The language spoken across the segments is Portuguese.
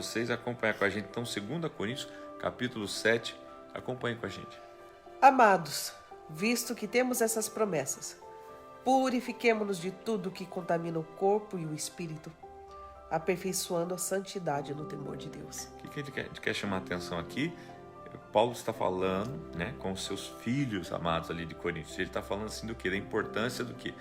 vocês a acompanhar com a gente. Então, 2 Coríntios, capítulo 7, acompanhem com a gente. Amados, visto que temos essas promessas, purifiquemo-nos de tudo que contamina o corpo e o espírito, aperfeiçoando a santidade no temor de Deus. O que a gente quer chamar a atenção aqui? Paulo está falando, né, com os seus filhos amados ali de Coríntios. Ele está falando assim do quê? Da importância do quê?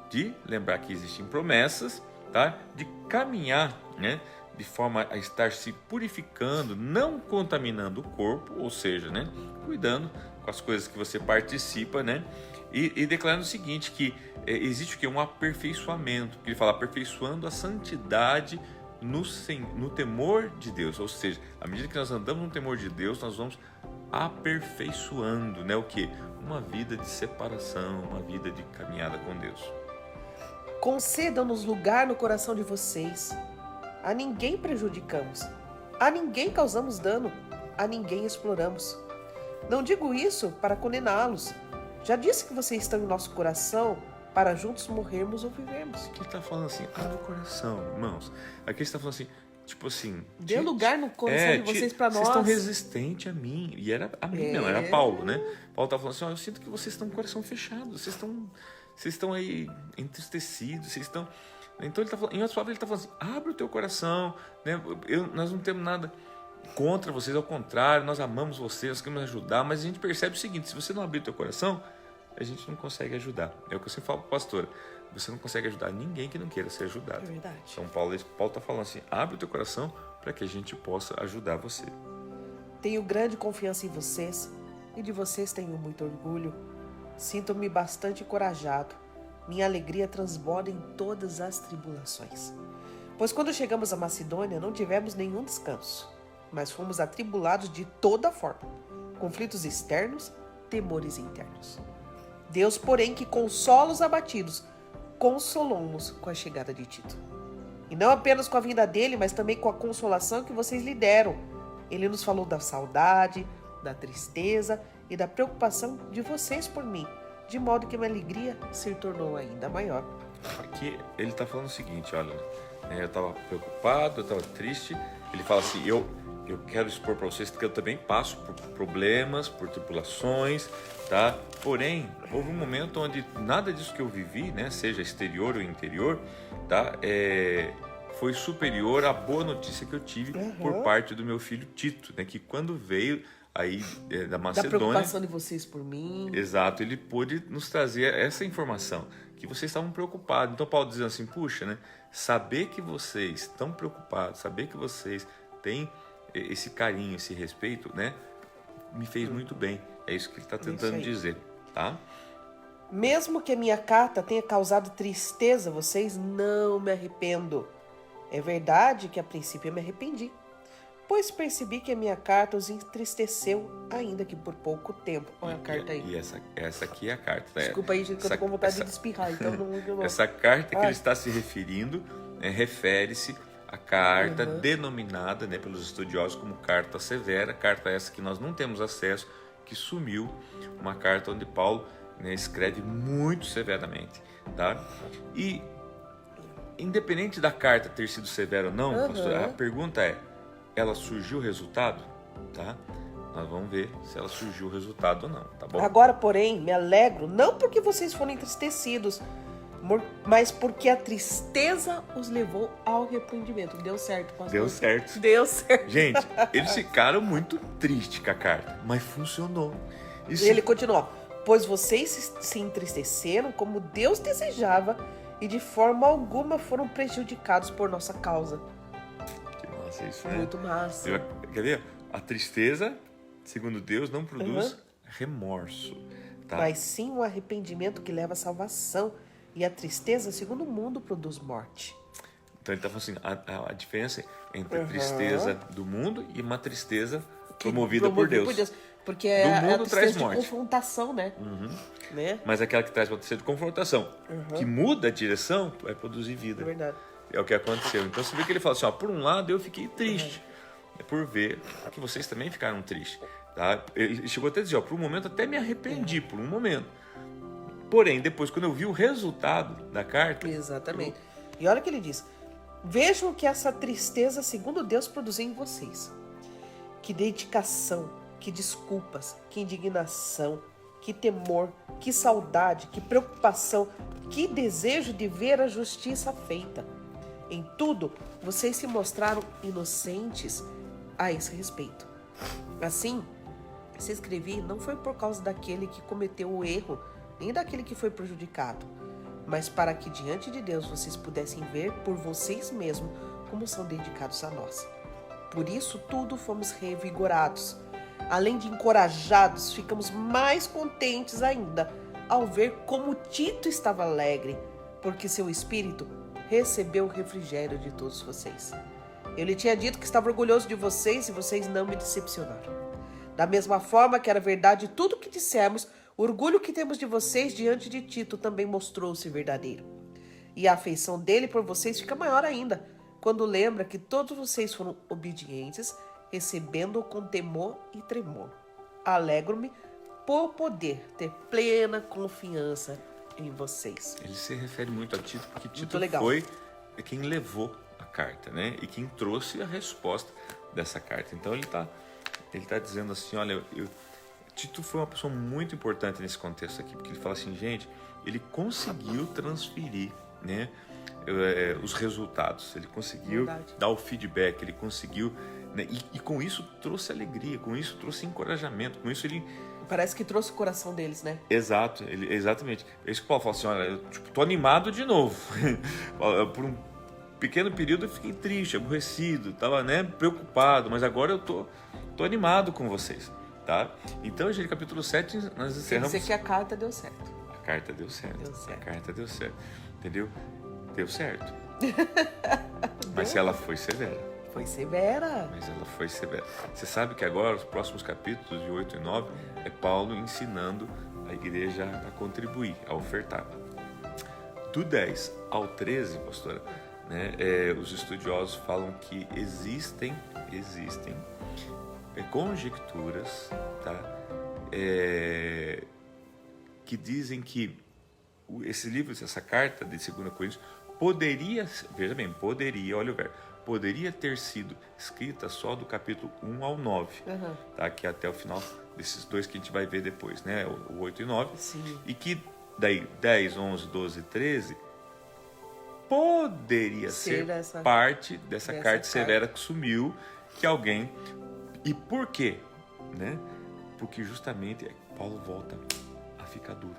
De lembrar que existem promessas, tá? De caminhar, né, de forma a estar se purificando, não contaminando o corpo, ou seja, né, cuidando com as coisas que você participa, né, e declarando o seguinte, que existe o quê? Um aperfeiçoamento. Ele fala aperfeiçoando a santidade no temor de Deus, ou seja, à medida que nós andamos no temor de Deus, nós vamos aperfeiçoando, né, o quê? Uma vida de separação, uma vida de caminhada com Deus. Concedam-nos lugar no coração de vocês. A ninguém prejudicamos, a ninguém causamos dano, a ninguém exploramos. Não digo isso para condená-los. Já disse que vocês estão em nosso coração para juntos morrermos ou vivermos. Aqui ele está falando assim, abre o coração, irmãos. Aqui ele está falando assim, tipo assim... Dê lugar no coração de vocês para nós. Vocês estão resistentes a mim. E era a mim mesmo, era Paulo, né? Paulo estava falando assim, eu sinto que vocês estão com o coração fechado, vocês estão aí entristecidos, vocês estão... Então, ele tá falando, em outras palavras, ele está falando assim, abre o teu coração, né? Nós não temos nada contra vocês, ao contrário, nós amamos vocês, nós queremos ajudar, mas a gente percebe o seguinte, se você não abrir o teu coração, a gente não consegue ajudar. É o que eu sempre falo para a pastora, você não consegue ajudar ninguém que não queira ser ajudado. É verdade. Então, Paulo está falando assim, abre o teu coração para que a gente possa ajudar você. Tenho grande confiança em vocês e de vocês tenho muito orgulho. Sinto-me bastante encorajado. Minha alegria transborda em todas as tribulações. Pois quando chegamos à Macedônia, não tivemos nenhum descanso, mas fomos atribulados de toda forma, conflitos externos, temores internos. Deus, porém, que consola os abatidos, consolou-nos com a chegada de Tito. E não apenas com a vinda dele, mas também com a consolação que vocês lhe deram. Ele nos falou da saudade, da tristeza e da preocupação de vocês por mim, de modo que minha alegria se tornou ainda maior. Aqui ele está falando o seguinte, olha, eu estava preocupado, eu estava triste. Ele fala assim, eu quero expor para vocês que eu também passo por problemas, por tribulações, tá? Porém, houve um momento onde nada disso que eu vivi, né, seja exterior ou interior, tá, foi superior à boa notícia que eu tive por parte do meu filho Tito, né, que quando veio aí da Macedônia... Da preocupação de vocês por mim. Exato, ele pôde nos trazer essa informação, que vocês estavam preocupados. Então Paulo dizendo assim, puxa, né, saber que vocês estão preocupados, saber que vocês têm esse carinho, esse respeito, né, me fez muito bem. É isso que ele está tentando dizer, tá? Mesmo que a minha carta tenha causado tristeza a vocês, não me arrependo. É verdade que a princípio eu me arrependi, pois percebi que a minha carta os entristeceu, ainda que por pouco tempo. Olha a carta aí. E essa aqui é a carta. Desculpa aí, gente, que eu tô com vontade de espirrar, então não... Essa carta que ele está se referindo, refere-se à carta denominada, né, pelos estudiosos como carta severa, carta essa que nós não temos acesso, que sumiu, uma carta onde Paulo, né, escreve muito severamente, tá? E independente da carta ter sido severa ou não, pastor, a pergunta é, ela surgiu o resultado? Tá? Nós vamos ver se ela surgiu o resultado ou não, tá bom? Agora, porém, me alegro, não porque vocês foram entristecidos, mas porque a tristeza os levou ao arrependimento. Deu certo, pastor? Deu certo. Deu certo. Gente, eles ficaram muito tristes com a carta, mas funcionou. Isso... Ele continua, pois vocês se entristeceram como Deus desejava e de forma alguma foram prejudicados por nossa causa. Que massa isso, né? Muito massa. Quer ver? A tristeza, segundo Deus, não produz remorso. Tá? Mas sim um arrependimento que leva à salvação. E a tristeza, segundo o mundo, produz morte. Então ele está falando assim, a diferença entre a tristeza do mundo e uma tristeza promovida por Deus. Porque é do mundo a traz tristeza morte. De confrontação, né? né? Mas aquela que traz uma tristeza de confrontação, que muda a direção, vai produzir vida. É verdade. É o que aconteceu. Então você vê que ele fala assim, ó, por um lado eu fiquei triste, por ver que vocês também ficaram tristes. Tá? Ele chegou até a dizer, ó, por um momento até me arrependi, por um momento. Porém, depois, quando eu vi o resultado da carta... Exatamente. E olha o que ele diz. Vejam o que essa tristeza, segundo Deus, produziu em vocês. Que dedicação, que desculpas, que indignação, que temor, que saudade, que preocupação, que desejo de ver a justiça feita. Em tudo, vocês se mostraram inocentes a esse respeito. Assim, se escrevi não foi por causa daquele que cometeu o erro, nem daquele que foi prejudicado, mas para que diante de Deus vocês pudessem ver por vocês mesmos como são dedicados a nós. Por isso tudo fomos revigorados. Além de encorajados, ficamos mais contentes ainda ao ver como Tito estava alegre, porque seu espírito recebeu o refrigério de todos vocês. Eu lhe tinha dito que estava orgulhoso de vocês e vocês não me decepcionaram. Da mesma forma que era verdade tudo o que dissemos, o orgulho que temos de vocês diante de Tito também mostrou-se verdadeiro. E a afeição dele por vocês fica maior ainda, quando lembra que todos vocês foram obedientes, recebendo-o com temor e tremor. Alegro-me por poder ter plena confiança em vocês. Ele se refere muito a Tito, porque Tito Muito legal. foi quem levou a carta, né? E quem trouxe a resposta dessa carta. Então ele tá dizendo assim, olha, Tito foi uma pessoa muito importante nesse contexto aqui, porque ele fala assim, gente, ele conseguiu transferir, né, os resultados, ele conseguiu dar o feedback, ele conseguiu, né, e com isso trouxe alegria, com isso trouxe encorajamento, com isso ele... Parece que trouxe o coração deles, né? Exato, exatamente. É isso que o Paulo fala assim, olha, eu tô animado de novo. Por um pequeno período eu fiquei triste, aborrecido, estava, né, preocupado, mas agora eu tô animado com vocês, tá? Então, gente, capítulo 7, nós encerramos... Quer dizer que a carta deu certo. A carta deu certo. A carta deu certo. Entendeu? Deu certo. Mas ela foi severa. Foi severa. Mas ela foi severa. Você sabe que agora, os próximos capítulos, de 8 e 9, é Paulo ensinando a igreja a contribuir, a ofertar. Do 10 ao 13, pastora, né, os estudiosos falam que existem conjecturas, tá, que dizem que esse livro, essa carta de 2 Coríntios, poderia, veja bem, olha o verbo, poderia ter sido escrita só do capítulo 1 ao 9, tá, que é até o final desses dois que a gente vai ver depois, né, o 8 e 9, Sim. E que daí 10, 11, 12 e 13 poderia ser parte dessa carta severa que sumiu, que alguém... E por quê? Né? Porque justamente Paulo volta a ficar duro.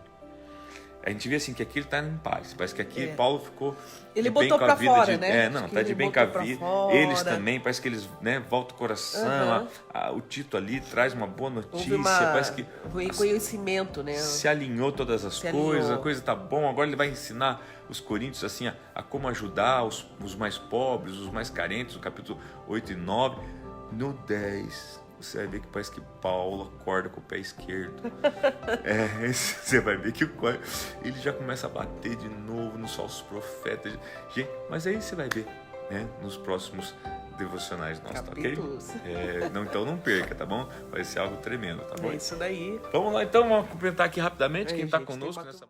A gente vê assim que aqui ele está em paz. Parece que aqui Paulo ficou ele de bem botou com a pra vida. fora, né? Tá de bem com a vida. Eles também, parece que eles, né, voltam o coração. O Tito ali traz uma boa notícia. Parece que reconhecimento, né? Se alinhou todas as coisas, a coisa tá bom. Agora ele vai ensinar os coríntios assim, a como ajudar os mais pobres, os mais carentes, no capítulo 8 e 9. No 10... você vai ver que parece que Paulo acorda com o pé esquerdo. Você vai ver que ele já começa a bater de novo nos falsos profetas. Gente, mas aí você vai ver, né, nos próximos devocionais nossos, capítulos. Tá ok? Então não perca, tá bom? Vai ser algo tremendo, tá bom? É isso daí. Vamos lá então, vamos cumprimentar aqui rapidamente quem está conosco nessa...